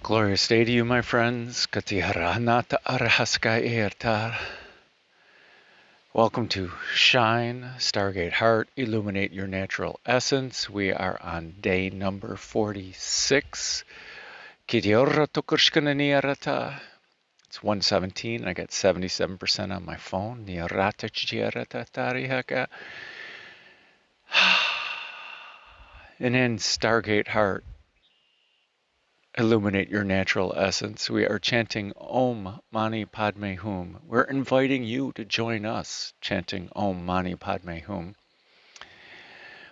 Glorious day to you, my friends. Katiharanata Arahaska Ertar. Welcome to Shine, Stargate Heart, Illuminate Your Natural Essence. We are on day number 46. Kitiora Tokurshkananiarata. It's 117. I got 77% on my phone. Niarata Chiarata Tarihaka. And in Stargate Heart, Illuminate your natural essence. We are chanting Om Mani Padme Hum. We're inviting you to join us chanting Om Mani Padme Hum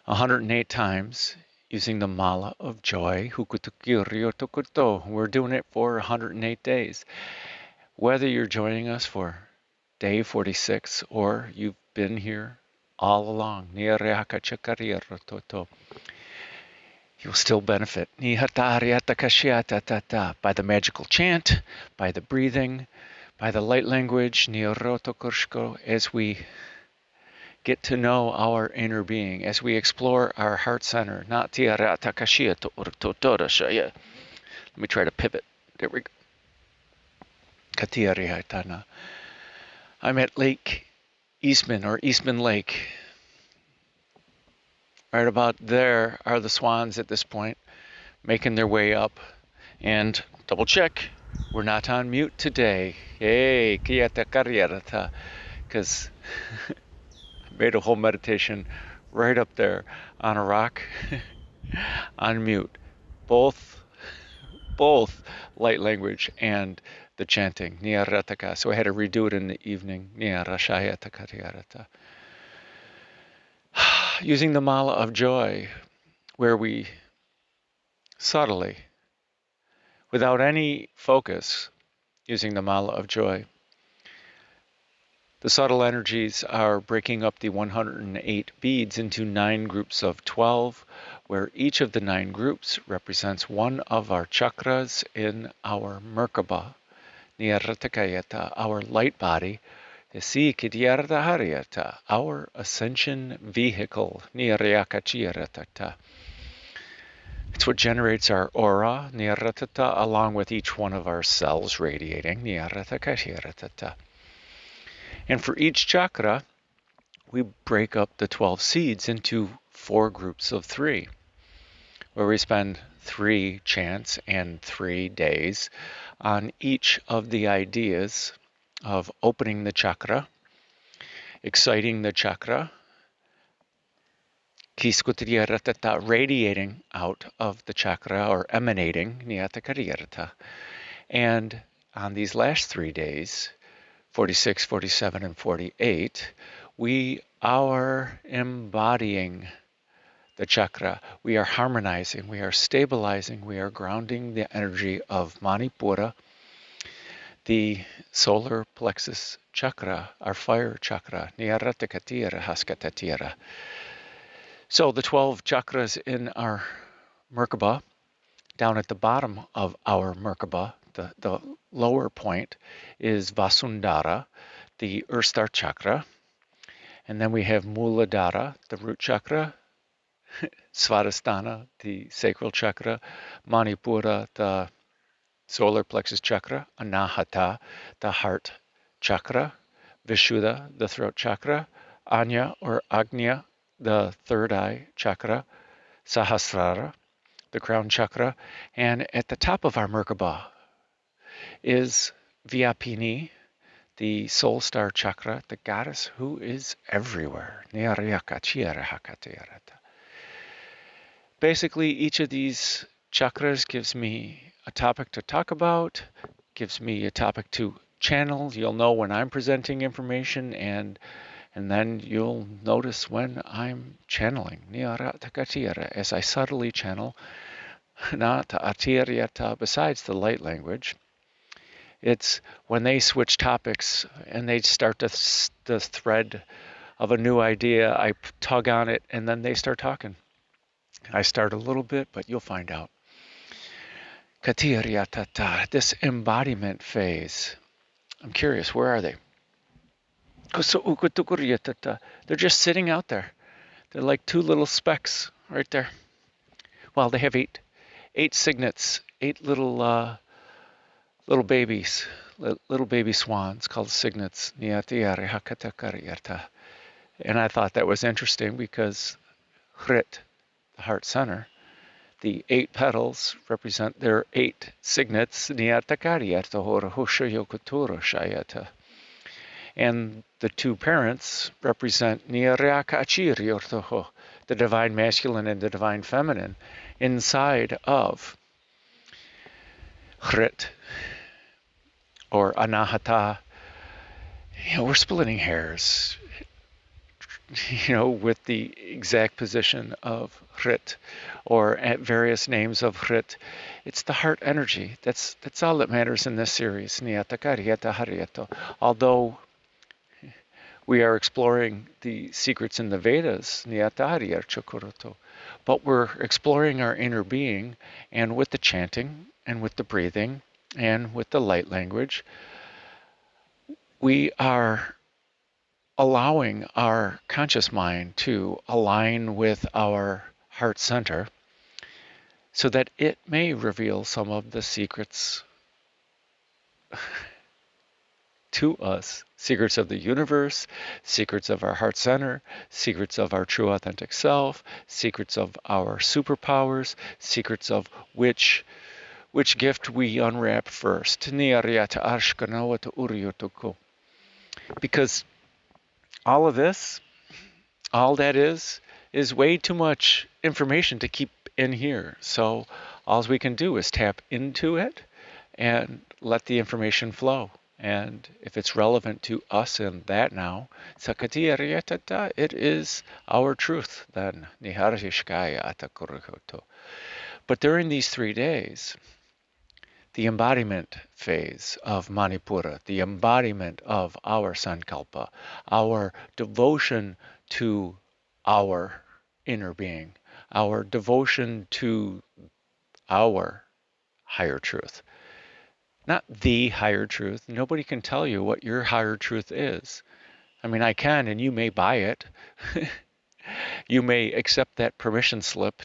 108 times using the mala of joy. We're doing it for 108 days. Whether you're joining us for day 46 or you've been here all along, you'll still benefit by the magical chant, by the breathing, by the light language, as we get to know our inner being, as we explore our heart center. Let me try to pivot. There we go. I'm at Lake Eastman, or Eastman Lake. Right about there are the swans at this point, making their way up. And double check, we're not on mute today. Hey, because I made a whole meditation right up there on a rock on mute. Both light language and the chanting. So I had to redo it in the evening. Using the mala of joy, where we subtly, without any focus, using the mala of joy, the subtle energies are breaking up the 108 beads into 9 groups of 12, where each of the 9 groups represents one of our chakras in our Merkaba, our light body, our ascension vehicle. It's what generates our aura, along with each one of our cells radiating. And for each chakra, we break up the 12 seeds into 4 groups of 3, where we spend 3 chants and 3 days on each of the ideas of opening the chakra, exciting the chakra, radiating out of the chakra or emanating, and on these last 3 days, 46, 47, and 48, we are embodying the chakra. We are harmonizing, we are stabilizing, we are grounding the energy of Manipura, the solar plexus chakra, our fire chakra. So the 12 chakras in our Merkaba, down at the bottom of our Merkaba, the lower point is Vasundhara, the Earth Star chakra. And then we have Muladhara, the root chakra, Svadhisthana, the sacral chakra, Manipura, the solar plexus chakra, Anahata, the heart chakra, Vishuddha, the throat chakra, Anya or Agnya, the third eye chakra, Sahasrara, the crown chakra, and at the top of our Merkaba is Vyapini, the soul star chakra, the goddess who is everywhere. Basically, each of these chakras gives me a topic to talk about, gives me a topic to channel. You'll know when I'm presenting information, and then you'll notice when I'm channeling. As I subtly channel, besides the light language, it's when they switch topics and they start the thread of a new idea, I tug on it, and then they start talking. I start a little bit, but you'll find out. This embodiment phase. I'm curious, where are they? They're just sitting out there. They're like 2 little specks right there. Well, they have 8 signets, 8 little babies, little baby swans called signets. And I thought that was interesting because Hrit, the heart center, the 8 petals represent their 8 signets. And the 2 parents represent the divine masculine and the divine feminine inside of Hrit or Anahata. We're splitting hairs, with the exact position of Hrit or at various names of Hrit. It's the heart energy. That's all that matters in this series. Although we are exploring the secrets in the Vedas, but we're exploring our inner being, and with the chanting and with the breathing and with the light language, we are allowing our conscious mind to align with our heart center so that it may reveal some of the secrets to us. Secrets of the universe, secrets of our heart center, secrets of our true authentic self, secrets of our superpowers, secrets of which gift we unwrap first. Because all of this, all that is way too much information to keep in here. So all we can do is tap into it and let the information flow. And if it's relevant to us in that now, it is our truth then. But during these 3 days, the embodiment phase of Manipura, the embodiment of our Sankalpa, our devotion to our inner being, our devotion to our higher truth. Not the higher truth. Nobody can tell you what your higher truth is. I mean, I can, and you may buy it. You may accept that permission slip.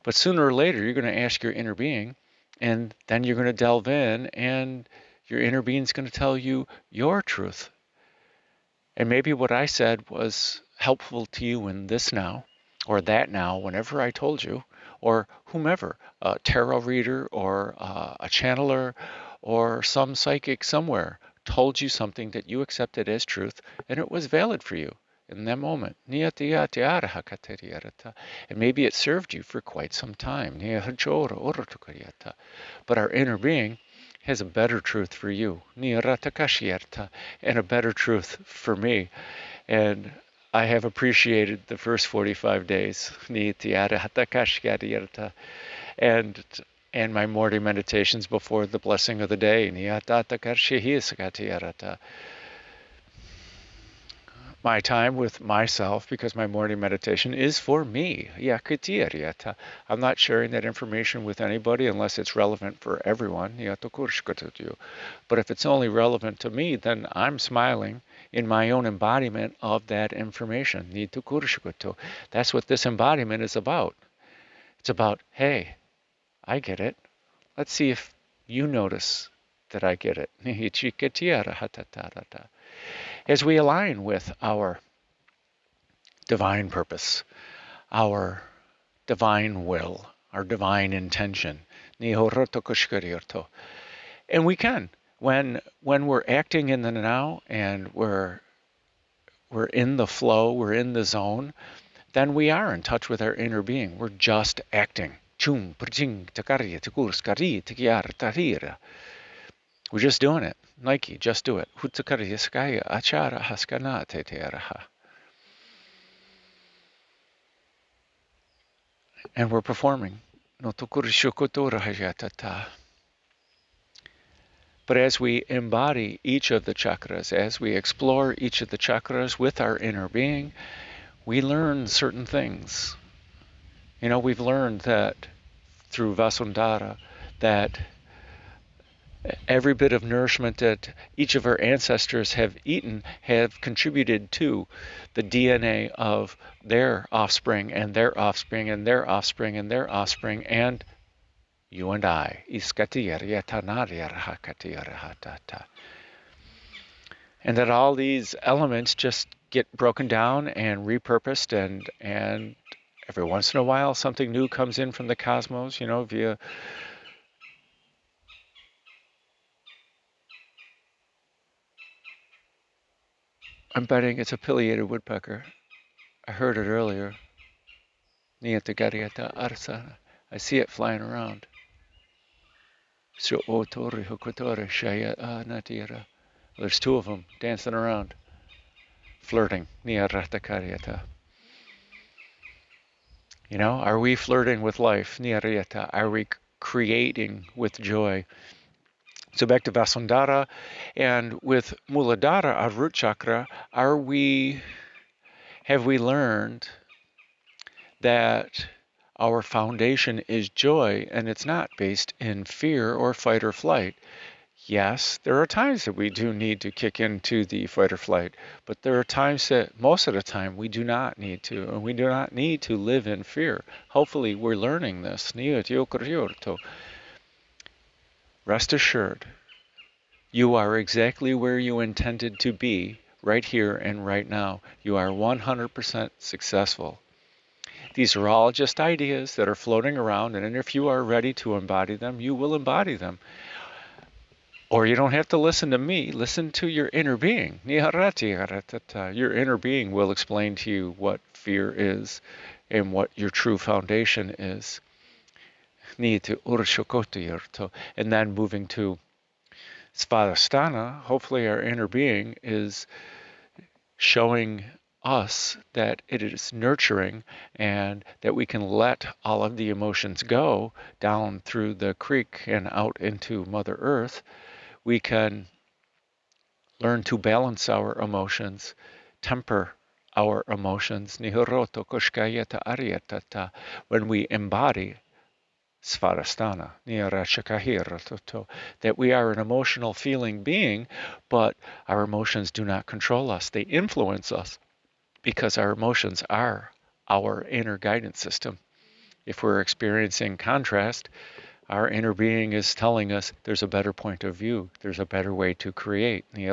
But sooner or later, you're going to ask your inner being, and then you're going to delve in, and your inner being is going to tell you your truth. And maybe what I said was helpful to you in this now, or that now, whenever I told you, or whomever, a tarot reader, or a channeler, or some psychic somewhere told you something that you accepted as truth, and it was valid for you in that moment. And maybe it served you for quite some time. But our inner being has a better truth for you, and a better truth for me. And I have appreciated the first 45 days, and my morning meditations before the blessing of the day. My time with myself, because my morning meditation is for me. I'm not sharing that information with anybody unless it's relevant for everyone. But if it's only relevant to me, then I'm smiling in my own embodiment of that information. That's what this embodiment is about. It's about, hey, I get it. Let's see if you notice that I get it. As we align with our divine purpose, our divine will, our divine intention. And we can, when we're acting in the now and we're in the flow, we're in the zone, then we are in touch with our inner being. We're just acting. We're just doing it. Nike, just do it. And we're performing. But as we embody each of the chakras, as we explore each of the chakras with our inner being, we learn certain things. We've learned that through Vasundhara that Every bit of nourishment that each of our ancestors have eaten have contributed to the DNA of their offspring and their offspring and their offspring and their offspring and you and I. And that all these elements just get broken down and repurposed, and every once in a while something new comes in from the cosmos, via I'm betting it's a pileated woodpecker. I heard it earlier. Niatagariata arsana. I see it flying around. So otori hokotore shaya natira. There's two of them dancing around, flirting. Niaratakariata. Are we flirting with life? Niariata. Are we creating with joy? So back to Vasundhara, and with Muladhara, our root chakra, have we learned that our foundation is joy and it's not based in fear or fight or flight? Yes, there are times that we do need to kick into the fight or flight, but there are times that most of the time we do not need to, and we do not need to live in fear. Hopefully we're learning this. Rest assured, you are exactly where you intended to be right here and right now. You are 100% successful. These are all just ideas that are floating around, and if you are ready to embody them, you will embody them. Or you don't have to listen to me, listen to your inner being. Your inner being will explain to you what fear is and what your true foundation is. And then moving to Svadhisthana, hopefully our inner being is showing us that it is nurturing and that we can let all of the emotions go down through the creek and out into Mother Earth. We can learn to balance our emotions, temper our emotions. When we embody Svadhisthana, that we are an emotional feeling being, but our emotions do not control us. They influence us because our emotions are our inner guidance system. If we're experiencing contrast, our inner being is telling us there's a better point of view, there's a better way to create. And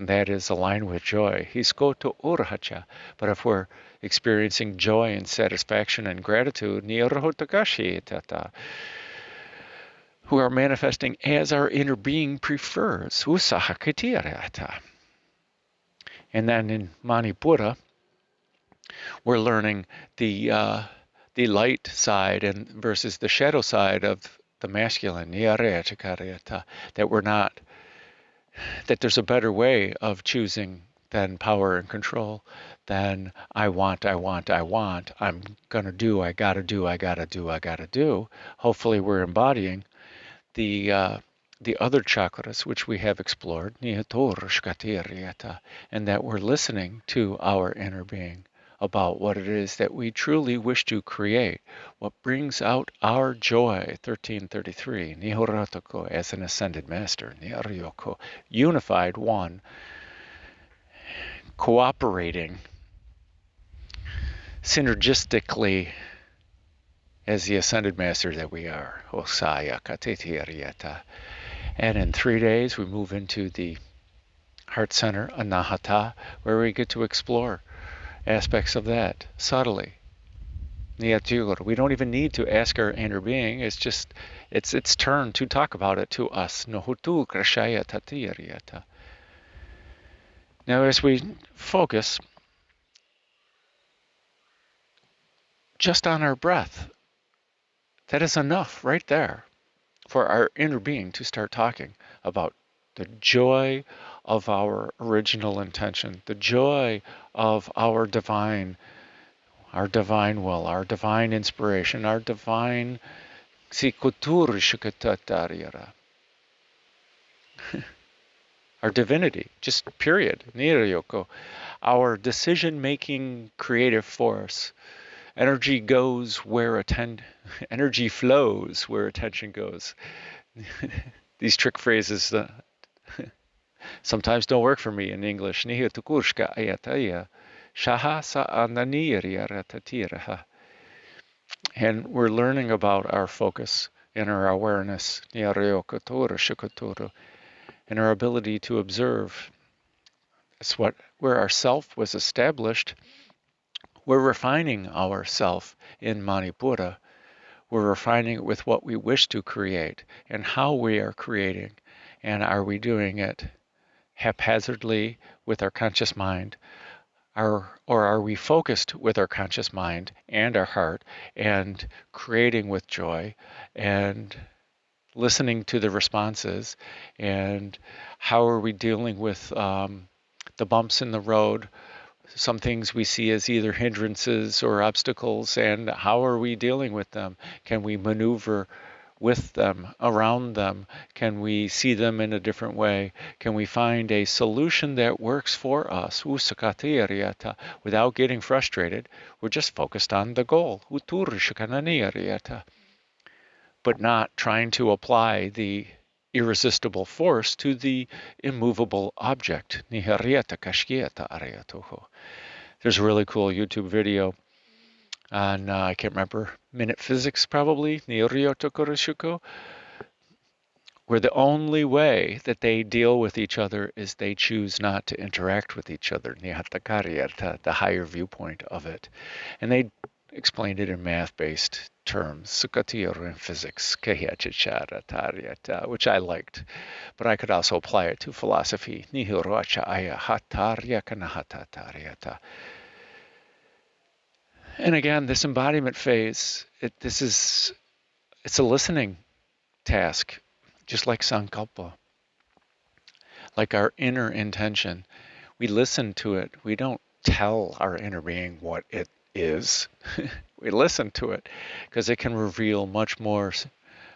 that is aligned with joy. But if we're experiencing joy and satisfaction and gratitude, who are manifesting as our inner being prefers. And then in Manipura, we're learning the light side and versus the shadow side of the masculine. That we're not, that there's a better way of choosing than power and control, than I want, I'm gonna do, I gotta do. Hopefully we're embodying the other chakras which we have explored, and that we're listening to our inner being about what it is that we truly wish to create, what brings out our joy. 1333, Nihoratoko, as an ascended master, Niharyoko, unified one, cooperating synergistically as the ascended master that we are. Osaya Katetiarieta. And in 3 days, we move into the heart center, Anahata, where we get to explore aspects of that subtly. We don't even need to ask our inner being. It's just, it's its turn to talk about it to us. Nohutu Krashaya Tatiyarieta. Now, as we focus just on our breath, that is enough right there for our inner being to start talking about the joy of our original intention, the joy of our divine will, our divine inspiration, our divine our divinity, just period, our decision-making creative force. Energy flows where attention goes. These trick phrases sometimes don't work for me in English. Nihi tukurshka ayataya. Shaha sa ananiyariaratatiraha. And we're learning about our focus and our awareness, and our ability to observe. It's where our self was established. We're refining our self in Manipura. We're refining it with what we wish to create and how we are creating. And are we doing it haphazardly with our conscious mind? Or are we focused with our conscious mind and our heart and creating with joy and listening to the responses? And how are we dealing with the bumps in the road? Some things we see as either hindrances or obstacles, and how are we dealing with them? Can we maneuver with them, around them? Can we see them in a different way? Can we find a solution that works for us without getting frustrated? We're just focused on the goal, but not trying to apply the irresistible force to the immovable object. There's a really cool YouTube video on, I can't remember, minute physics probably, where the only way that they deal with each other is they choose not to interact with each other, the higher viewpoint of it. And they explained it in math-based terms, in physics, which I liked, but I could also apply it to philosophy. And again, this embodiment phase, it's a listening task, just like sankalpa, like our inner intention. We listen to it. We don't tell our inner being what it is. We listen to it because it can reveal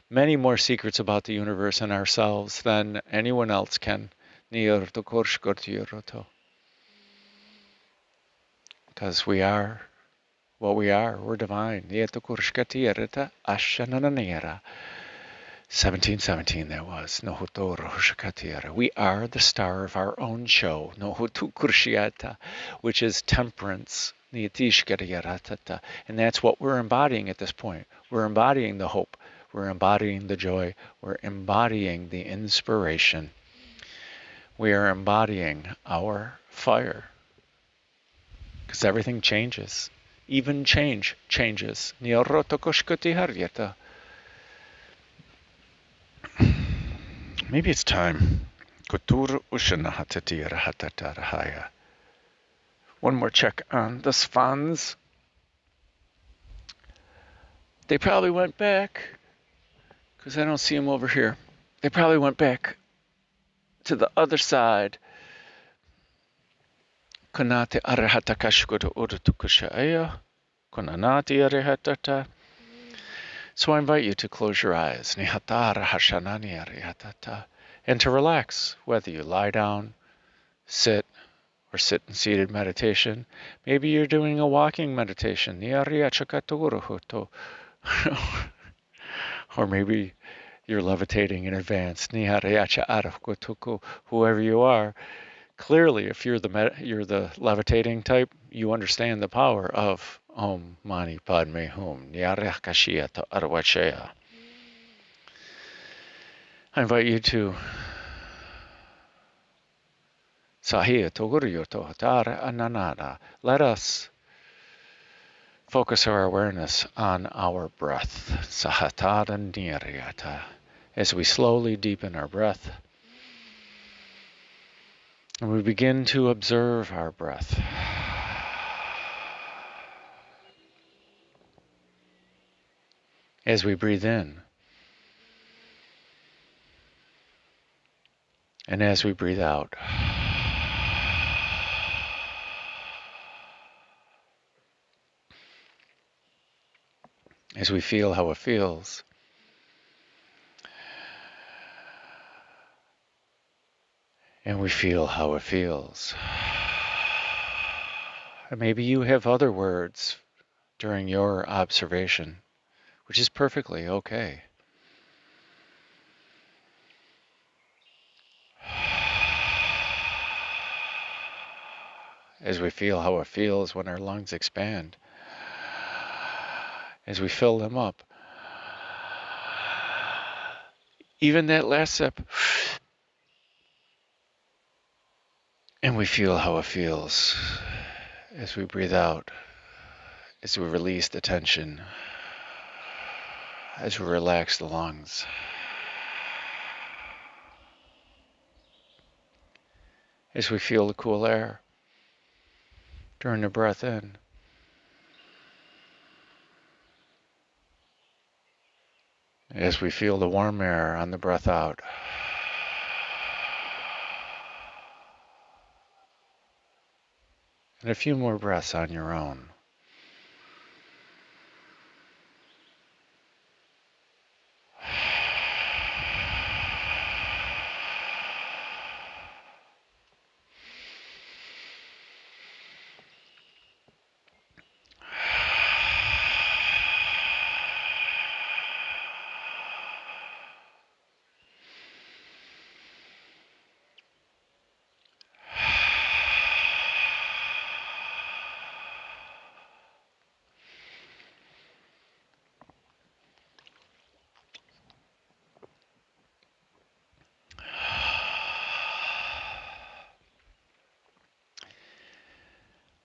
many more secrets about the universe and ourselves than anyone else can. Because we are what we are. We're divine. 1717 that was. We are the star of our own show. Which is temperance. And that's what we're embodying at this point. We're embodying the hope. We're embodying the joy. We're embodying the inspiration. We are embodying our fire. Because everything changes. Even change changes. Maybe it's time. One more check on the swans. They probably went back, because I don't see them over here. They probably went back to the other side. Konate arahata kashkoto urutukushaya. Konanati arihatata. So I invite you to close your eyes and to relax, whether you lie down, sit, or sit in seated meditation. Maybe you're doing a walking meditation. Or maybe you're levitating in advance. Whoever you are, clearly if you're the levitating type, you understand the power of Om Mani Padme Hum. I invite you to let us focus our awareness on our breath. As we slowly deepen our breath, and we begin to observe our breath. As we breathe in, and as we breathe out. As we feel how it feels. And we feel how it feels. And maybe you have other words during your observation, which is perfectly okay. as we feel how it feels when our lungs expand, as we fill them up. Even that last sip, and we feel how it feels as we breathe out, as we release the tension, as we relax the lungs. As we feel the cool air during the breath in. As we feel the warm air on the breath out. And a few more breaths on your own.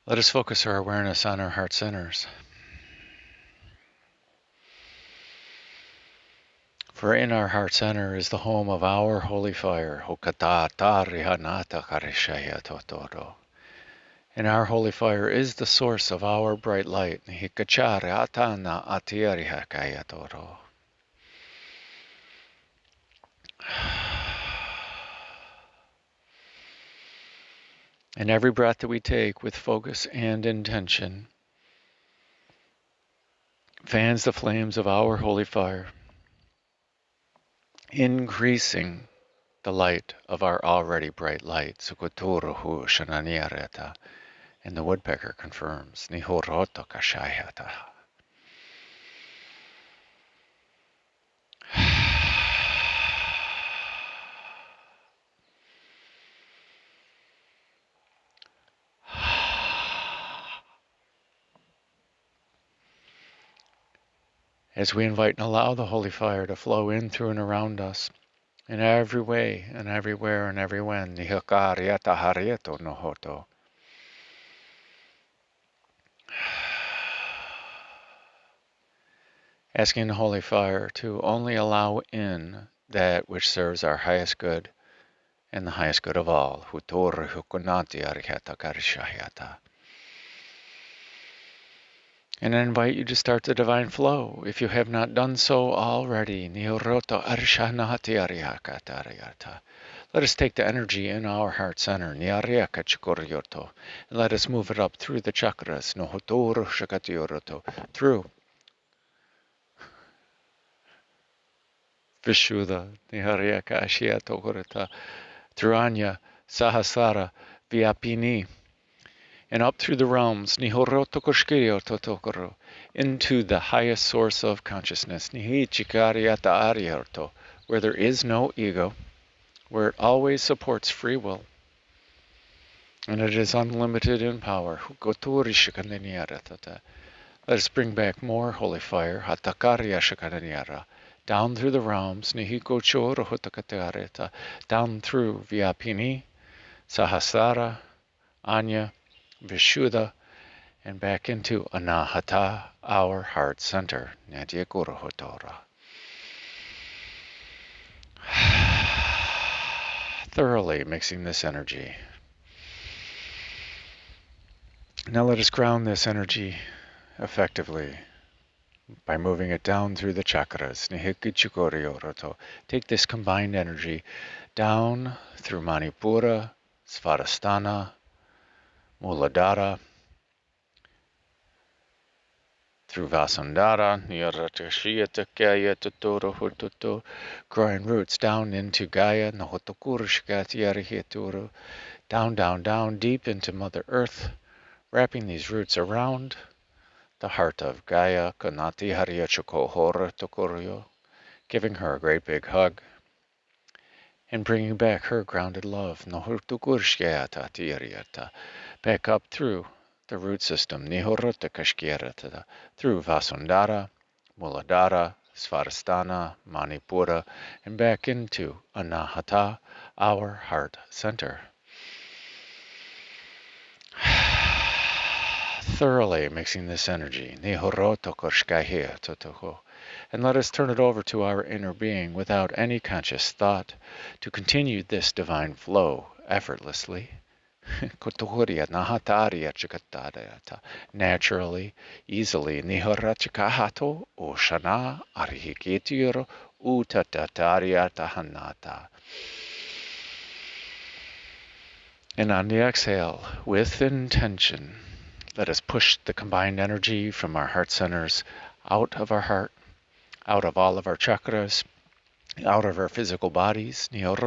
Let us focus our awareness on our heart centers. For in our heart center is the home of our holy fire. And our holy fire is the source of our bright light. And every breath that we take with focus and intention fans the flames of our holy fire, increasing the light of our already bright light. Sukuturuhu shananiyareta. And the woodpecker confirms. Nihoroto kashayata. As we invite and allow the holy fire to flow in, through, and around us, in every way, and everywhere, and every when. Nihokariata harieto nohoto. Asking the holy fire to only allow in that which serves our highest good and the highest good of all. Hutor hukunati arihata karishayata. And I invite you to start the divine flow if you have not done so already. Nihoroto arishanati arihakatariyata. Let us take the energy in our heart center, Niariaka chikoryoto, and let us move it up through the chakras, Nohotoru shakatiyoroto, through Vishuddha, Nihariaka ashiyato horita, through Anya, Sahasrara, Vyapini, and up through the realms, Nihoroto koshkiryoto tokoro, into the highest source of consciousness, Nihichikariata aryorto, where there is no ego, where it always supports free will, and it is unlimited in power. Let us bring back more holy fire, down through the realms, down through Vyapini, Sahasrara, Anya, Vishuddha, and back into Anahata, our heart center. Thoroughly mixing this energy. Now let us ground this energy effectively by moving it down through the chakras. Take this combined energy down through Manipura, Svadhisthana, Muladhara, through Vasundhara, growing roots down into Gaia, down, down, down, deep into Mother Earth, wrapping these roots around the heart of Gaia, giving her a great big hug, and bringing back her grounded love, back up through the root system, Nihorota Kashkirata, through Vasundhara, Muladhara, Svadhisthana, Manipura, and back into Anahata, our heart center. Thoroughly mixing this energy, and let us turn it over to our inner being without any conscious thought to continue this divine flow effortlessly. Naturally, easily. And on the exhale, with intention, let us push the combined energy from our heart centers out of our heart, out of all of our chakras, out of our physical bodies, out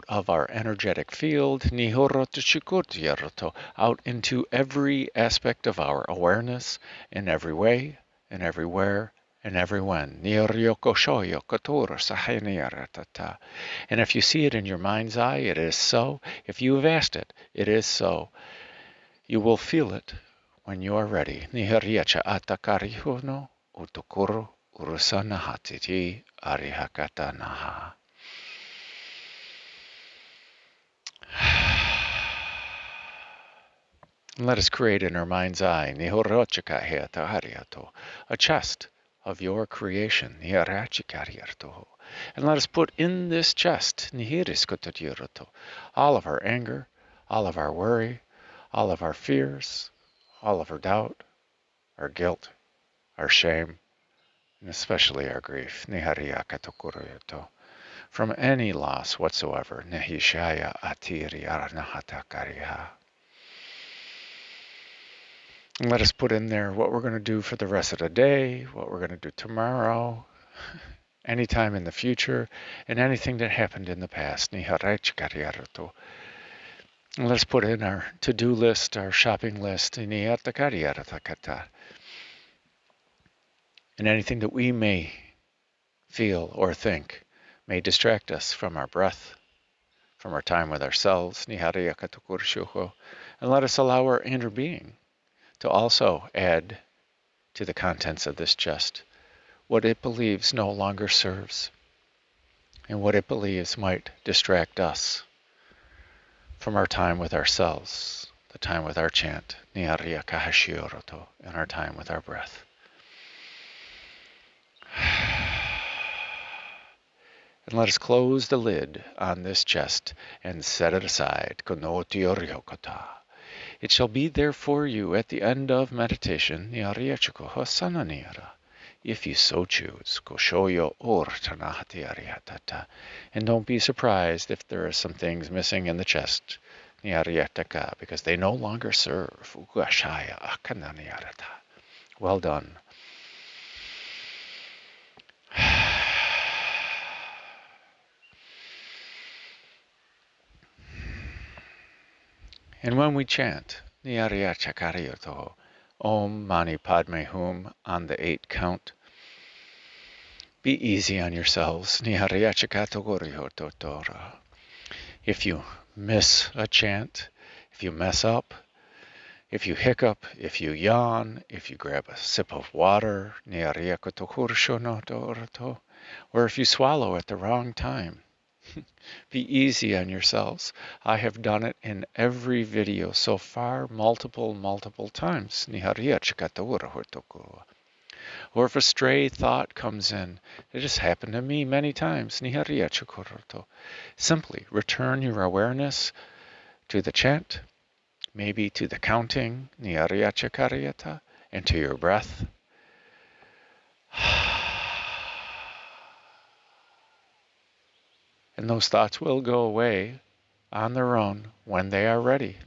of our energetic field, out into every aspect of our awareness, in every way, in everywhere, and everyone. And if you see it in your mind's eye, it is so. If you have asked it, it is so. You will feel it when you are ready. Urusanahatiti arihakatanaha. Let us create in our mind's eye a chest of your creation. And let us put in this chest all of our anger, all of our worry, all of our fears, all of our doubt, our guilt, our shame, and especially our grief. From any loss whatsoever. And let us put in there what we're going to do for the rest of the day, what we're going to do tomorrow, anytime in the future, and anything that happened in the past. And let's put in our to-do list, our shopping list, and anything that we may feel or think may distract us from our breath, from our time with ourselves. And let us allow our inner being to also add to the contents of this chest what it believes no longer serves and what it believes might distract us from our time with ourselves, the time with our chant, and our time with our breath. And let us close the lid on this chest and set it aside. It shall be there for you at the end of meditation, if you so choose. And don't be surprised if there are some things missing in the chest, because they no longer serve. Well done. And when we chant Om Mani Padme Hum on the 8 count, be easy on yourselves. If you miss a chant, if you mess up, if you hiccup, if you yawn, if you grab a sip of water, or if you swallow at the wrong time, be easy on yourselves. I have done it in every video so far, multiple times. Or if a stray thought comes in, it has happened to me many times. Simply return your awareness to the chant, maybe to the counting, and to your breath. And those thoughts will go away on their own when they are ready.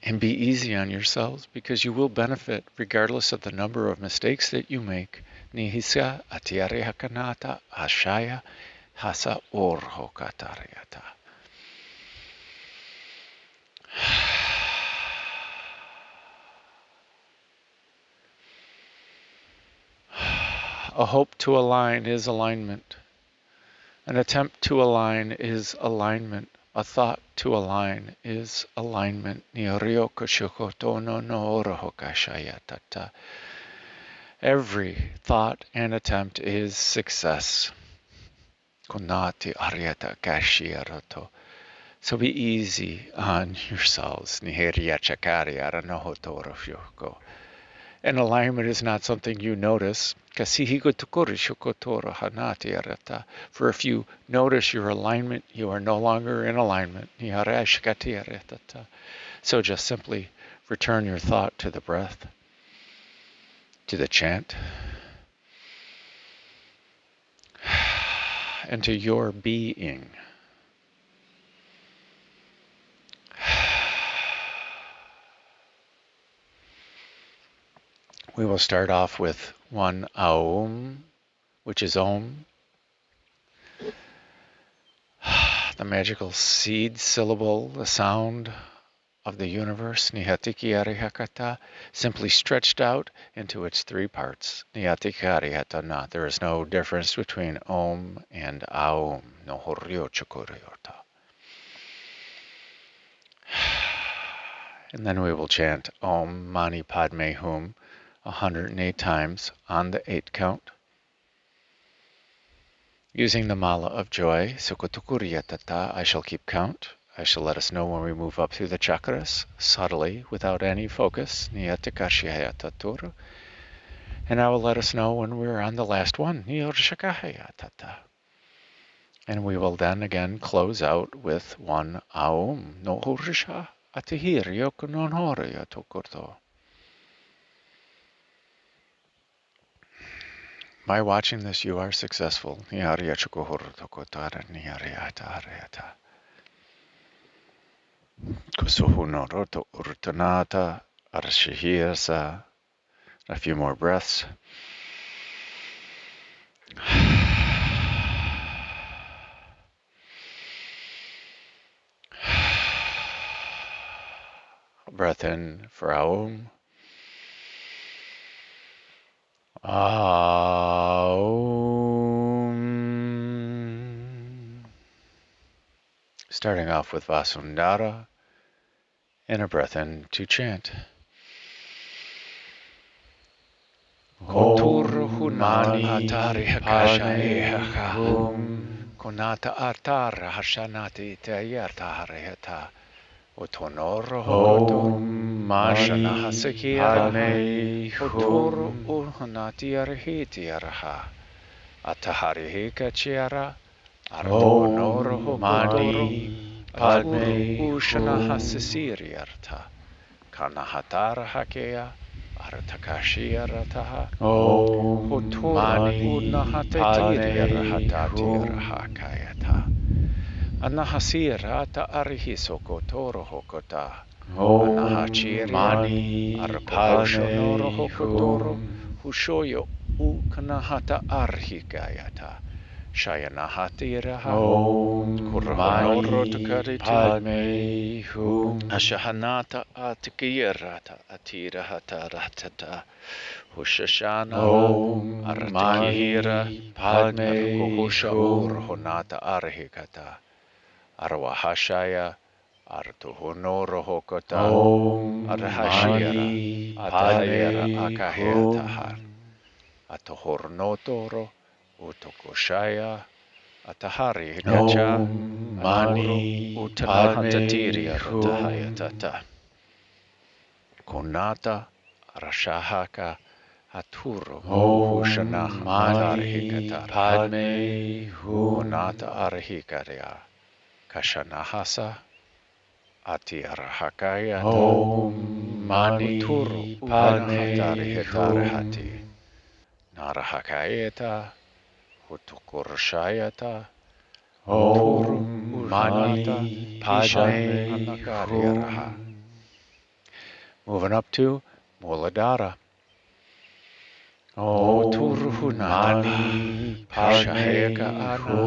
And be easy on yourselves, because you will benefit regardless of the number of mistakes that you make. Nihisya atiari hakanata ashaya hasa orho katariata. A hope to align is alignment. An attempt to align is alignment. A thought to align is alignment. Every thought and attempt is success. So be easy on yourselves. And alignment is not something you notice. For if you notice your alignment, you are no longer in alignment. So just simply return your thought to the breath, to the chant, and to your being. We will start off with one Aum, which is Om, the magical seed syllable, the sound of the universe, Nihatiki Arihakata, simply stretched out into its three parts. Nihatiki Arihatana. There is no difference between Om and Aum. No Horyo Chukuriota. And then we will chant Om Mani Padme Hum 108 times on the 8 count. Using the mala of joy, Sukotukuriyatata, I shall keep count. I shall let us know when we move up through the chakras, subtly, without any focus. Niyatakashyayataturu. And I will let us know when we're on the last one. Niyorshakahayatata. And we will then again close out with one Aum. No Hurisha Atihir Yokunonhoriyatokurto. By watching this, you are successful. A few more breaths. Breath in for Aum. Aum. Starting off with Vasundhara, and a breath in to chant. Mani Konata Artara Hashanati Tayarta Otonoro Mashana Hasakiara Otoro Urhanati Arhiti Araha Ataharihika Chiara Artonoro Mani Padme Ushana Hasasiriarta Kanahatara Hakea Artakashia Rataha Mani Padme Anahasira ta arihisokotoro hokota. Anahachiri Mani Arkoshonoro Padme hokotoro Hushoyo Ukanahata arhikayata. Shayanahatiraha Kurahonoro Mani Padme Hum Ashahanata atikirata atirahata ratata Hushashana Aratakira Padme Arkohusha Urhonata arhikata Arwahashaya Artuhunoro hokota Arhashira Atayera Akahetaha Atohornotoro Utokoshaya Atahari Hikacha Mani Utanahatatiria Ratahayatata Konata Rashahaka Aturo Hushana Atarhikata Padme Konata Arhikaria Kashanahasa Atiarahakayata Mani Uturu Padme Utanahatarihatarahati Narahakayeta Utukurshayata Mani Padme Moving up to Muladhara. Mani Shaheka Padme ana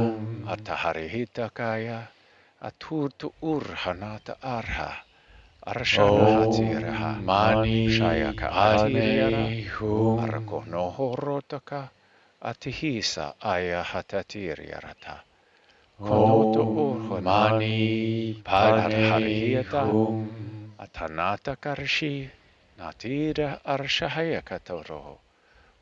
Ataharihita kaya Aturtu urhanata arha Arshanahatiraha Mani Shayaka atiriara Padme Arkonohorotaka Atihisa ayahatatiriarata konoto Om urhonani, Mani Padme adharihiyata, Hum. atanata karshi, natira arshahayakatoro,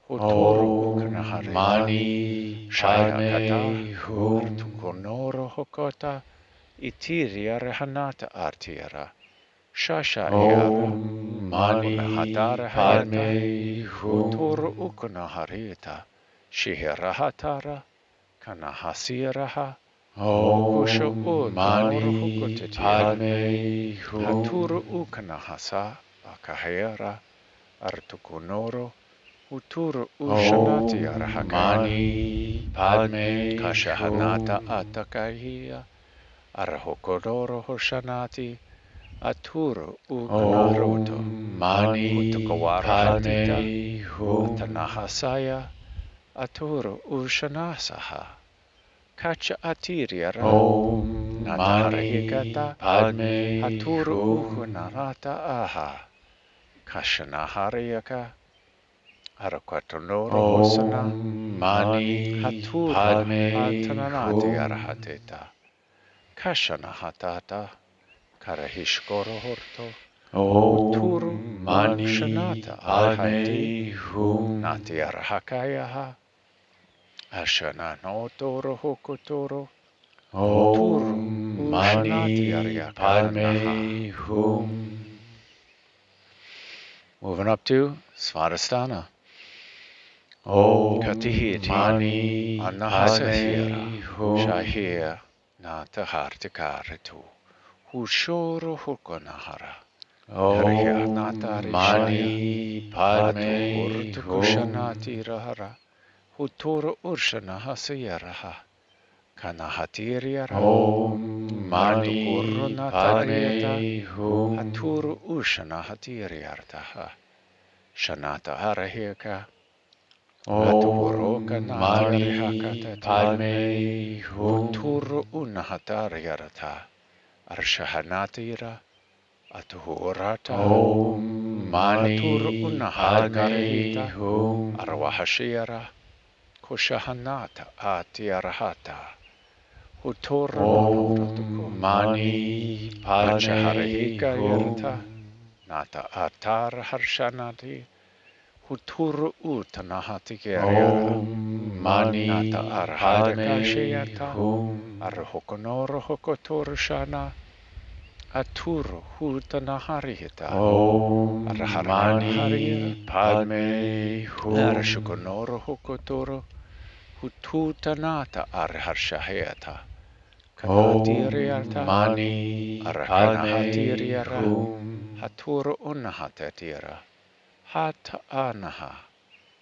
hutoro Om ukanaharita, Mani shayakata, Padme Hum. artukonoro hokota, itiri arhanata artira, shasha iara, Om Mani unahatara hayata, Padme hutoro Hum. ukanaharita, shihirahatara, kanahasiraha, kusho Om utanoro Mani hokotitira, Padme haturu Hum. ukanahasa, akahera, artukonoro, huturu ushanati Om arahakaya, Mani Padme kashahanata Hum. atakahia, arahokodoro hoshanati, aturu ukanaruto, Om Mani hutukawarhatita, Padme Hum. atanahasaya, aturu ushanasaha, kacha atiriara, Om Mani nataharahikata, Padme haturu Hum. ukunarata aha, kashanahariaka, araquatonoro hosana, Om Mani hatura Padme atananati Hum. arahateta, kashana hatata, karahishkoro horto, huturu Om Mani shanata arahati, Padme Hum. nati arahakayaha, ashana notoro hokotoro, huturu Om ushanati Mani ariakanaha. Padme Hum. Moving up to Svadhisthana. Om Katihiti, Mani Anahasahira, Padme Hum. Shahir, Natahartikaritu, Hushoro Hukonahara, Hariha Om Natarishaya, Mani Hatu Padme Hum. Urtukushanati Rahara, Huturu Urshana Kanahatiriara, Om Mani Artukurunatariata, Padme Hum. Haturu Ushanatiriartaha, Shanata Arahika, Hatuhuroka Om Mani Natiarihakatati, Padme Huturu Hum. Unahatariarata, Arshahanatira, Atuhurata, Om Haturu Mani Padme Unahatanarihita, Hum. Arwahashiara, Kushahanata Atiarahata, Huturu Nonorotuko, Om Mani Padme Hachaharahika Yarata, Hum. Nata Atar Harshanati, Huturu Utanahati Geriara, Om Nata Mani Arhadaka Padme Shayata, Hum. Arhokonoro Hokotoru Shana, Aturu Hutanaharihita, Om Arharanaharira, Mani Padme Hum. Arshukonoro Hokotoro, Hututanata Arharshahayata, Om Kanatiriata, Mani Padme Arhanahatiriara, Hum. Haturu Unahatatira, Hata Anaha,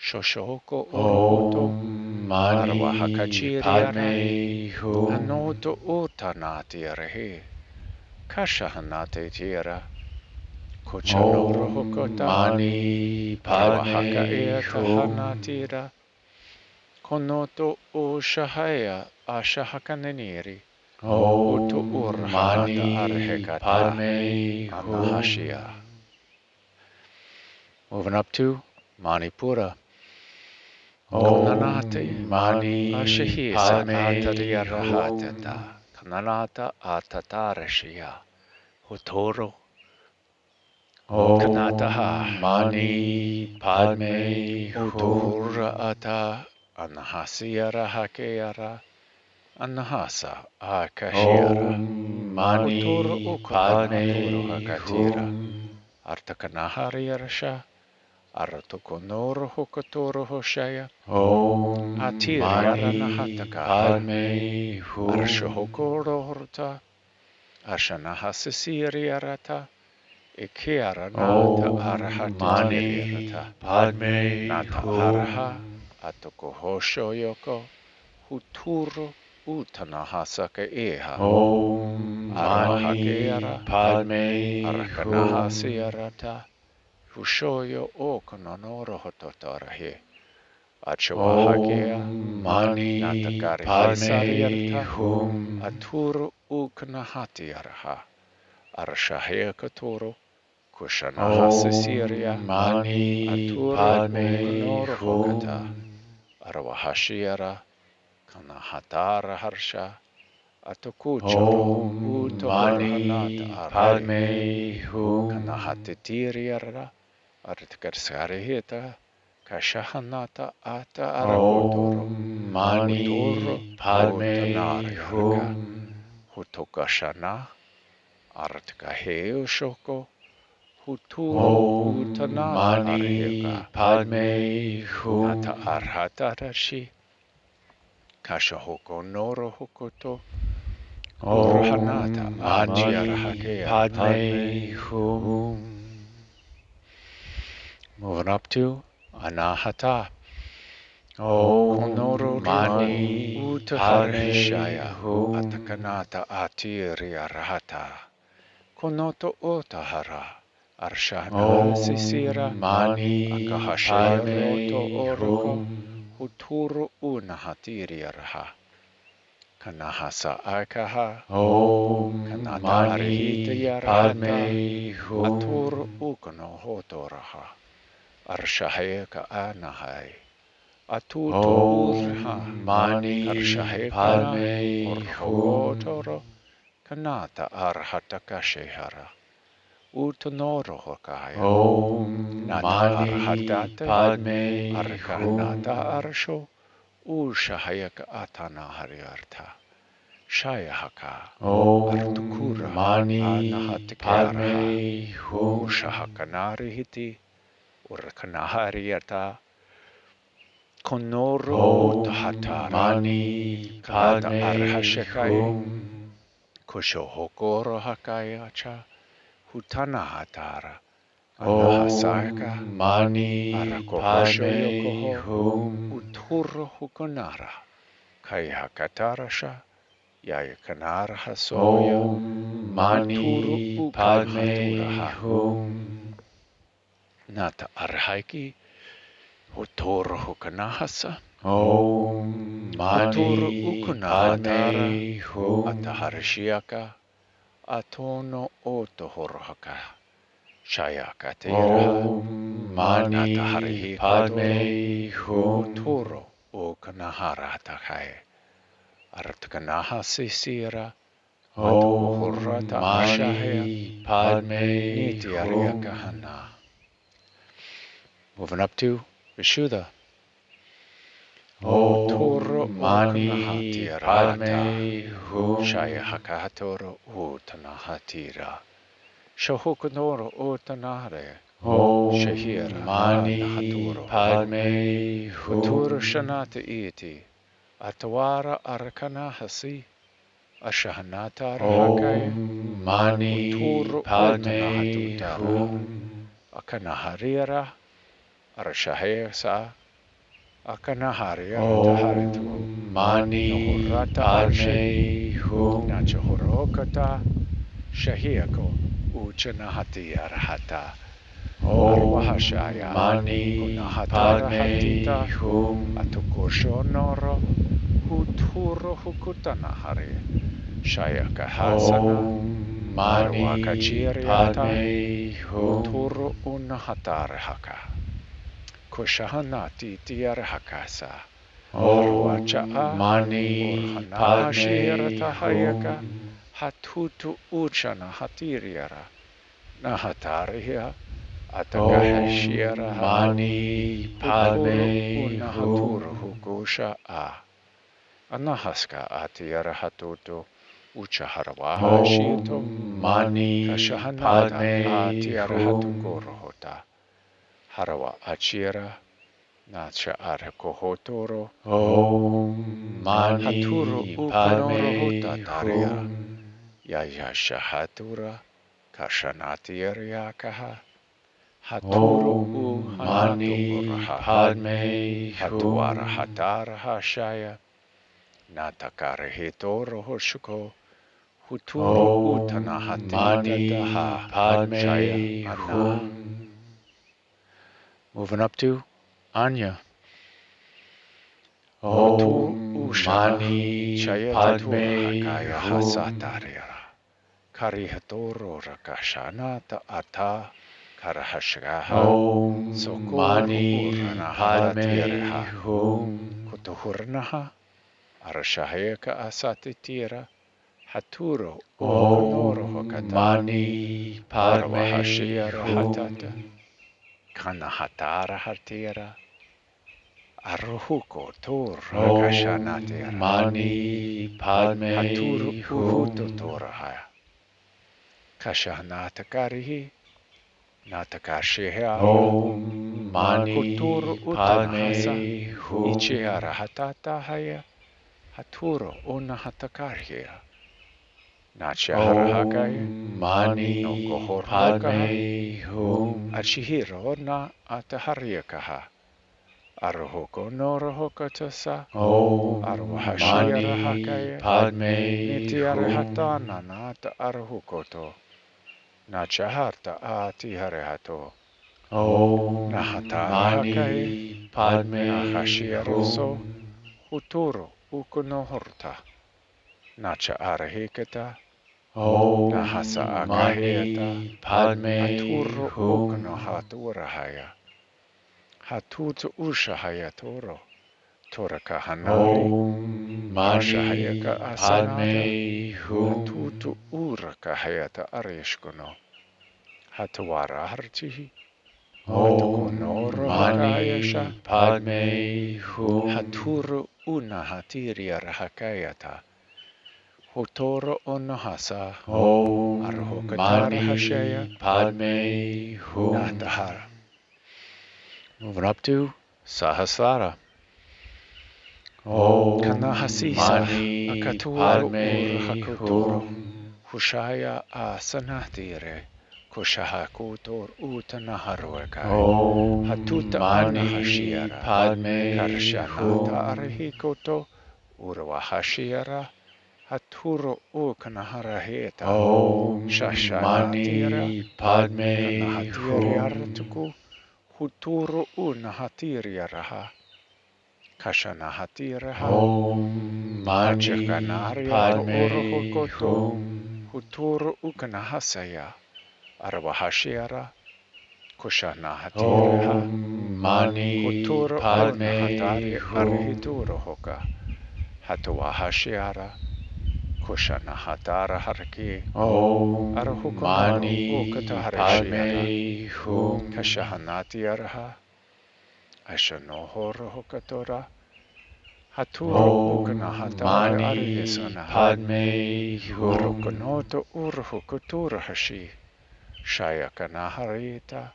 Shoshoko Uruhuto, Om Mani Arwahakachiriara, Padme Hum. Anoto Utanatirahe, Kashahanate Tira, Kuchanoro Om Hokota, Mani Arwahaka Padme Eata Hum. Hanatira, Konoto Ushahaya Ashahakaneniri, Hutu Om Urhanata Mani Arhekata, Padme Anahashia. Hum. Moving up to Manipura. Konanate Om Mani Ashihisa Padme Atariarahatata, Hum. Kananata Atatarashia, Hutoro Om Kanataha, Mani Padme Utuhura Hum. Ata, Anahasiara Hakeara, Anahasa Akashiara, Om Hutoro Mani Ukana Puro Padme Hakatira, Hum. Artakanahariarasha, Aratukonoro Hokotoro Hoshaya, Om Atiriara Mani Nahatakaha, Padme Hum. Arshahokoro Horta, Ashanahasisiriarata, Ikiara Nata Om Arahatitiriarata, Mani Padme Nata Araha, Hum. Atokohosho Yoko, Huturo Utanahasaka Eha, Om Mani Arwahakeara, Padme Hum. Arakanahasiarata, Hushoyo Okononoro Hototarahe, Achawahakea, Om Mani Natakari Padme Hesariarta, Hum. Aturu Ukanahatiaraha, Arshahea Katoro, Kushanahasa Syria, Om Mani Aturu Padme Ukanoro Hokata, Hum. Arawahashiara, Kanahatara Harsha, Atokuchoro Mani Padme Hum. Kanahatitiriara Artikarsarihita Kashahanata Ata Arakotoro Mani Padme Hum. Hutokashana Artkaheo Shoko Huturu Om Utana Mani Arhika Padme Nata Hum. Arhatarashi Kashahoko Noro Hokoto Urhanata Om Mani Padme Hum. Moving up to Anahata. Om Mani Utaharishaya Padme Hum. Atakanata Atiria Rahata Konoto Otahara Arshana Sisira Om Mani Akahashaya Roto Padme Orako Hum. Huturu Unahatiria Raha Kanahasa Akaha Om Kanata Mani Arihita Yarahata Padme Hum. Atur Ukano Hotoraha Arshaheka Anahai Atutu Urha Om Mani Karshahekana Padme Hum. Orhokotoro Kanata Arhatakashehara Utanoro Hokaya Om Nata Mani Arhatate Padme Arkanata Hum. Arsho Ushahayaka Atana Hariarta Shayahaka Om Artukura Mani Anahatikaraha Padme Hum. Ushahakanari Hiti Urkanahariata Konoro Om Utahatara Mani Kanata Padme Arhashakaye Hum. Kushohokoro Hakayacha Hutanahatara Anahasaka Om Mani Arakohosho Padme Yokoho Hum. Uturo Hukonara Kayakatarasha Yayakanara Hasoya Om Mani Padme Hum. Nata Arhaiki Utoro Hukanahasa Om Uturu Mani Ukunahatara Padme Hum. Ataharishiaka Atono Otohorohaka Shayakatira Om Mani Nataharihi Padme Hum. Uturo Ukanaharatakai Artkanaha Sisira Om Atuhurata Ashahaya Mani Padme Nityaria Hum. Kahana. Moving up to Vishuddha. Uturo Om Mani Ukanahatira Padme Hum. Shayahakatoro Utanahatira Shahukanoro Utanare Om Shahira Mani Nahaturo Padme Uturu Hum. Shanata Iti Atawara Arakanahasi Ashahanata Arhakaya Om Mani Uturu Padme Utanahatutara Hum. Akanaharira Arshahesa Akanaharia Taharitu Om Mani Nohurata Arshe Padme Hum. Nachahorokata Shahiako Uchanahati Arhata Om Arwahashaya Mani Unahatara Hatita Padme Hum. Atukoshonoro Huturo Hukutanahari Shayaka Hasana Om Mani Arwakachiriata Padme Hum. Uturu Unahatarhaka Kushahanati Tiarhakasa Om Mani Padme Urhanahashirata Hum. Hatutu Uchana Hatiriara Nahatariya Atakahashira Om Haro Mani Huturu Padme Unahaturu Hum. Hukusha Anahaska Atiara Hatutu Uchaharawaha Shito Om Mani Kashahanata Padme Atiara Hum. Hatukorohota Harawa Achira Nacha Arakohotoro Om Mani Haturu Ukonoro Padme Hotataria Hum. Yayashahatura Kashanatiariakaha Haturu Om Hanatu Mani Uraha Padme Hatuara Hum. Hatara Hashaya Natakare Hitoro Hoshuko Huturu Utana Om Mani Hatita Daha Shaya Padme Anna. Hum. Moving up to Anya. Om Ushana Mani Shaya Tatura Padme Hakaya Hum. Hasatarira Karihatoro Rakashana Ta Ata Karahashgaha Om Sokoru Mani Urana Padme Hatatiraha Hum. Kutuhurnaha Arashaheka Asatitira Haturo ukonoro Om hokata. Mani Padme Arwahashira hatata. Hum. Kanahatara hartira. Aruhuko tur Om kashanatira. Mani Padme Haturu uhuto Hum. torahaya. Kashanata karihi. Natakashihara. Om Mani Kuturu utanahasa. Padme Hum. Ichihara hatata haya. Haturo unahatakariya. Nachahara hakaya. Om Mani Padme Hum. Achihiro na atahariyakaha. Aruhoko norohokatasa. Om Arwahashira Mani hakaya. Padme Nitiyare Hum. hatana na ata aruhukoto. Nachaharta atiharehato. Om Nahatara hakaya. Mani Padme Nahashiraso. Hum. Huturo ukonohorta. Nacha arahikata. Om Nahasa akaheta. Mani Padme Haturo Hum. ukonohaturahaya. Hatutu ushahaya toro. Tora kahanari. Om Hashahayaka Mani asanada. Padme Hum. Hatutu uraka hayata arishkono. Hatuara hartihi. Om Hakayasha. Mani Padme Hum. Haturu unahatiriya rahakayata. Hutoro onahasa. Om Arhokatara hashaya. Mani Padme Hum. Natahara. Moving up to Sahasrara. Om Kanahasisa. Mani Akaturu Padme urhakuturu. Hum. Hushaya asanatire. Kushahakutor utanaharuaka. Om Hatuta Mani anahashiara. Padme Karshanata Hum. arhikoto. Urwahashiara. Haturo ukanaharaheta. Om Shashanatira. Mani Padme Kanahatiri Hum. artuku. Huturo unahatiriaraha. Kashanahatiraha. Om Mani Hachakanaria to Padme uruhukoto. Hum. Huturo ukanahasaya. Arwahashiara. Kushanahatiraha. Om Mani Huturo Padme unahatari Hum. arhituro hoka. Hatuahashiara. Kushanahatara harki. Om Arhukonoro Mani ukataharishiara. Padme Hum. Kashahanatiaraha. Ashanohoro hokatora. Haturo Om ukanahatari Mani arihisanaha. Padme Hum. Arukonoto urhukutura hashi. Shayakanaharita.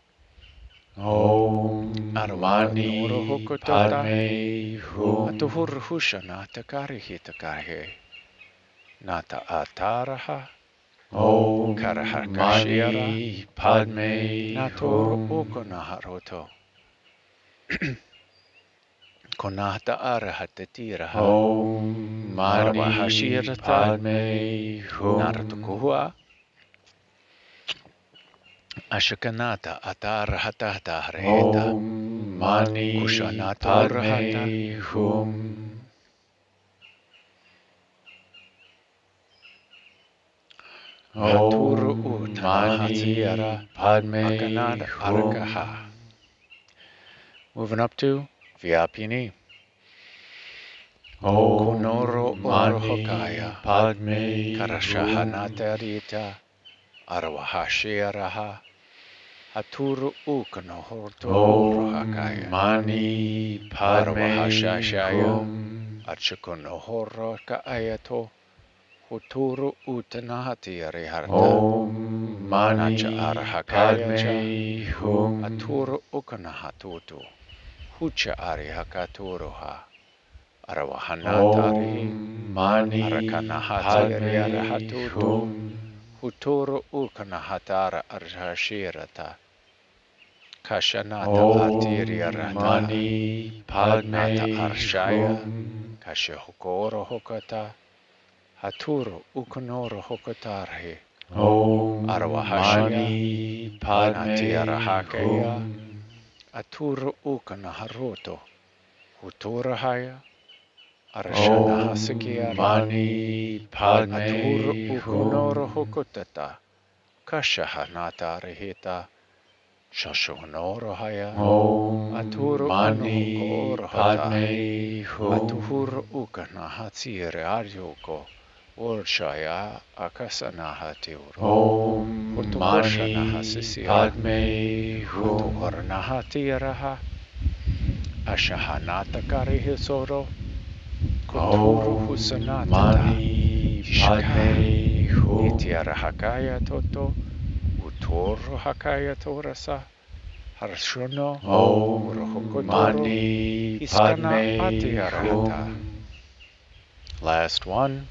Om Mani Aruhukotota. Padme Hum. Atuhurhushana takarihita kahe. Nata ataraha. Om Karahakashiara. Mani Padme Natoro Hum. ukonaharoto. Konahta arahatatiraha. Om Mani Arwahashirata. Padme Hum. Naratukuhua. Ashakanata atarahatata hareta. Om Mani Kushanata urahata. Padme Hum. Haturu Om utanahatsiara. Mani Padme Akanada Hum. arakaha. Moving up to Vyapini. Om Kunoro Mani orohokaya. Padme Hum. Karashahanata rita. Arwahashiraha. Haturu ukanohorto Om urohakaya. Mani Padme Arwahashashaya. Hum. Achukonohoro kaayato. Huturu utanahati ariharta. Om Mani Nacha arahakaya cha. Padme Hum. Aturu ukanahatutu. Hucha arihakaturuha. Arawahanatari. Om Mani Arakanahati Padme arihatutu. Hum. Huturu ukanahatara arhashirata. Kashanata Om atiriarata. Mani Nata Padme arshaya. Hum. Kashahukoro hokata. Haturu ukonoro hokatarhi. Om Arwahashia. Mani Padme Natiarahakaya. Hum. Aturu ukanaharoto. Huturahaya. Om Arshanahasakiara. Mani Padme Aturu ukonoro Hum. hokotata. Kashahanata rehita. Shashonorohaya. Om Aturu Mani unohokorohata. Padme Hum. Atuhuru ukanahatsire aryoko. Urshaya Akasanaha Tiuru. Om Mani Padme Hum. Hutukarnaha Tiraha. Ashahanata Karihisoro. Kuturu Om Husanatata. Mani Padme Hum. Itiara Hakaya Toto. Utoro Hakaya Torasa. Harshono. Om Mani Hiskana Padme Atiarahata. Hum. Last one.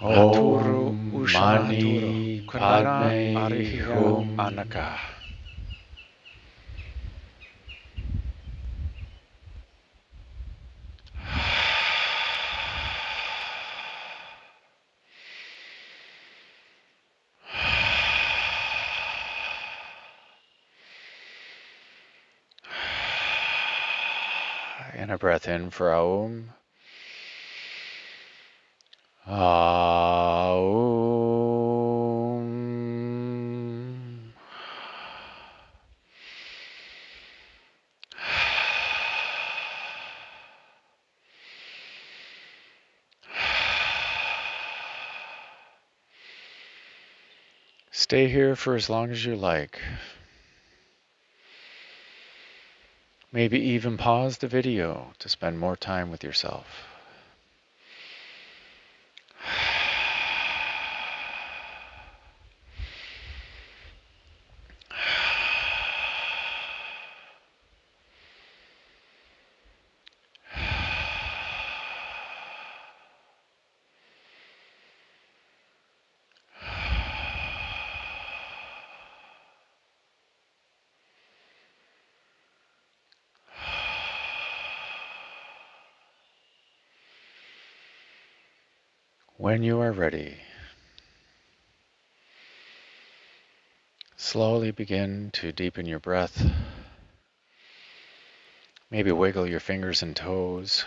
Haturu Om Ushanaturu. Mani Kanana Padme Arihya Hum. Anaka. And a breath in for Aum. Aum. Stay here for as long as you like. Maybe even pause the video to spend more time with yourself. When you are ready, slowly begin to deepen your breath. Maybe wiggle your fingers and toes.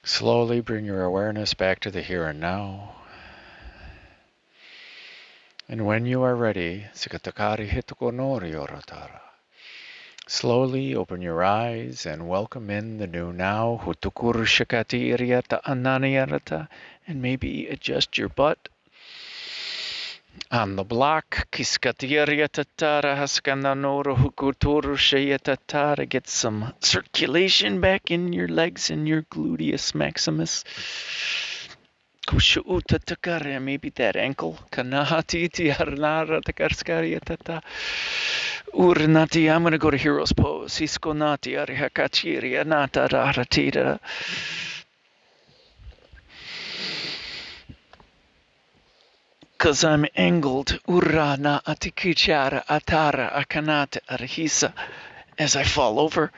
Slowly bring your awareness back to the here and now. And when you are ready, slowly open your eyes and welcome in the new now. And maybe adjust your butt on the block. Get some circulation back in your legs and your gluteus maximus. Maybe that ankle. Urnati, I'm going to go to hero's pose. Hiskonati arihakachiri anata raratita. Because I'm angled. Urana atikichara atara akanata arhisa. As I fall over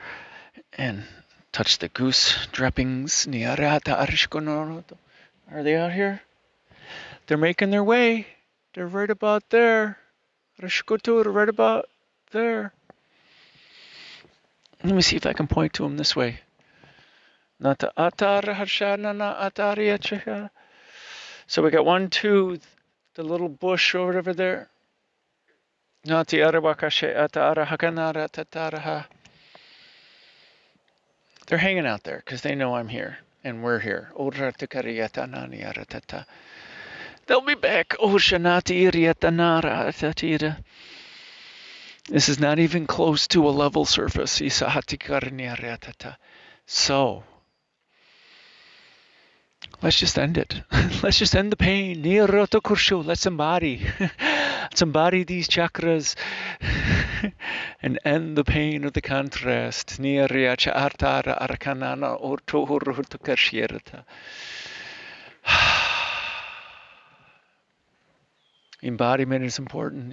and touch the goose droppings. Niarata arishkonoroto. Are they out here? They're making their way. They're right about there. Rishkotur, right about there. Let me see if I can point to them this way. Nata atara harshanana ataria chika. So we got 1, 2, the little bush over there. Nati arabakashe atara hakanara tataraha. They're hanging out there because they know I'm here and we're here. They'll be back. This is not even close to a level surface. So, let's just end it. Let's just end the pain. Let's embody. Let's embody these chakras and end the pain of the contrast. Embodiment is important.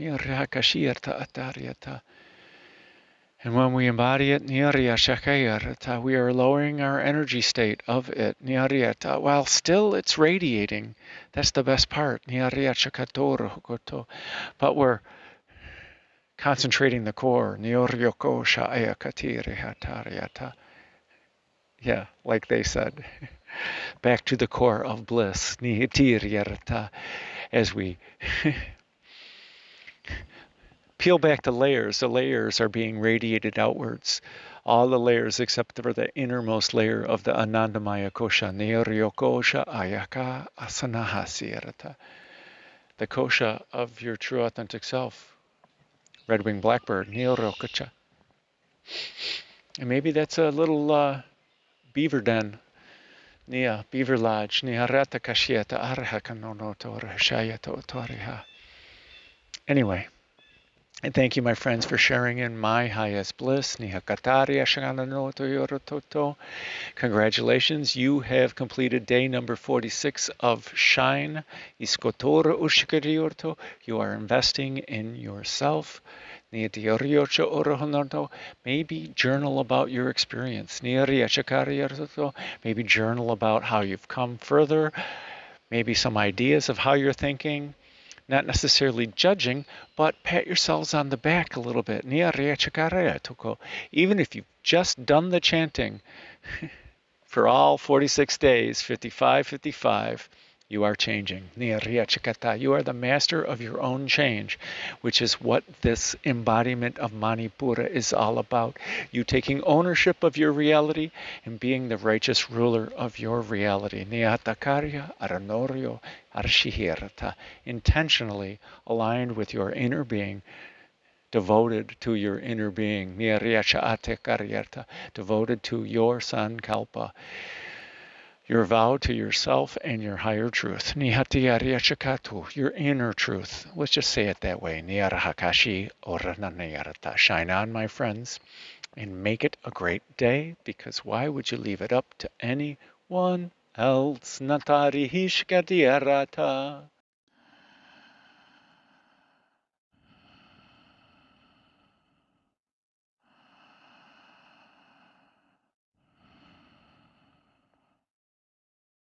And when we embody it, we are lowering our energy state of it, while still it's radiating. That's the best part. But we're concentrating the core. Yeah, like they said. Back to the core of bliss. As we peel back the layers are being radiated outwards all the layers except for the innermost layer of the Anandamaya Kosha, Niryo Kosha Ayaka Asanahasirata, the Kosha of your true authentic self, red-winged blackbird, Niryo Kocha. And maybe that's a little beaver den, Nia, beaver lodge, Niharata Kashieta Arhakanono Torashayata Otoriha. Anyway, and thank you, my friends, for sharing in my highest bliss. Congratulations, you have completed day number 46 of Shine. You are investing in yourself. Maybe journal about your experience. Maybe journal about how you've come further. Maybe some ideas of how you're thinking. Not necessarily judging, but pat yourselves on the back a little bit. Even if you've just done the chanting for all 46 days, 55, 55, you are changing. You are the master of your own change, which is what this embodiment of Manipura is all about. You taking ownership of your reality and being the righteous ruler of your reality. Intentionally aligned with your inner being, devoted to your inner being, devoted to your Sankalpa, your vow to yourself and your higher truth, your inner truth. Let's just say it that way. Shine on, my friends, and make it a great day, because why would you leave it up to anyone else? Natari hishkadiarata.